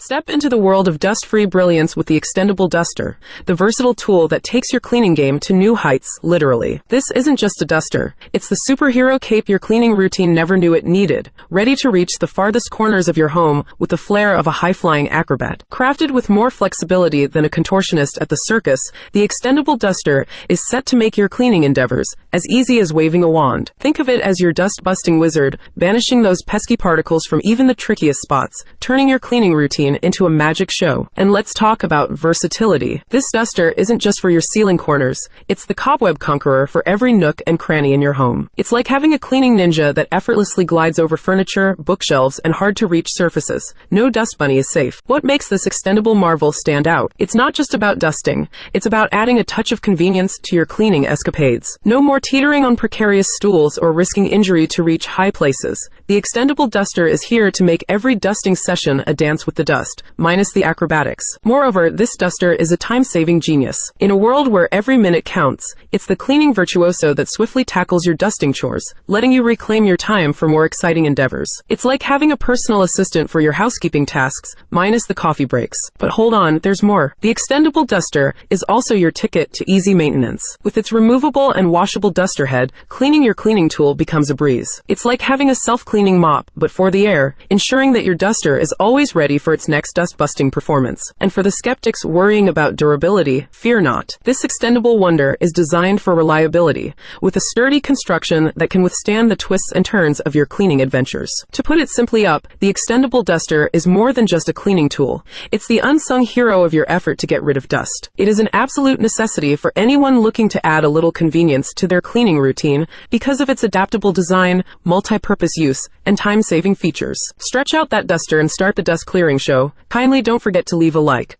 Step into the world of dust-free brilliance with the Extendable Duster, the versatile tool that takes your cleaning game to new heights, literally. This isn't just a duster. It's the superhero cape your cleaning routine never knew it needed, ready to reach the farthest corners of your home with the flair of a high-flying acrobat. Crafted with more flexibility than a contortionist at the circus, the Extendable Duster is set to make your cleaning endeavors as easy as waving a wand. Think of it as your dust-busting wizard, banishing those pesky particles from even the trickiest spots, turning your cleaning routine into a magic show. And let's talk about versatility. This duster isn't just for your ceiling corners. It's the cobweb conqueror for every nook and cranny in your home. It's like having a cleaning ninja that effortlessly glides over furniture, bookshelves, and hard-to-reach surfaces. No dust bunny is safe. What makes this extendable marvel stand out? It's not just about dusting. It's about adding a touch of convenience to your cleaning escapades. No more teetering on precarious stools or risking injury to reach high places. The Extendable Duster is here to make every dusting session a dance with the dust, minus the acrobatics. Moreover, this duster is a time-saving genius. In a world where every minute counts, it's the cleaning virtuoso that swiftly tackles your dusting chores, letting you reclaim your time for more exciting endeavors. It's like having a personal assistant for your housekeeping tasks, minus the coffee breaks. But hold on, there's more. The Extendable Duster is also your ticket to easy maintenance. With its removable and washable duster head, cleaning your cleaning tool becomes a breeze. It's like having a self-cleaning mop, but for the air, ensuring that your duster is always ready for its next dust-busting performance. And for the skeptics worrying about durability, fear not. This extendable wonder is designed for reliability, with a sturdy construction that can withstand the twists and turns of your cleaning adventures. To put it simply up, the Extendable Duster is more than just a cleaning tool. It's the unsung hero of your effort to get rid of dust. It is an absolute necessity for anyone looking to add a little convenience to their cleaning routine because of its adaptable design, multi-purpose use, and time-saving features. Stretch out that duster and start the dust clearing show. Kindly don't forget to leave a like.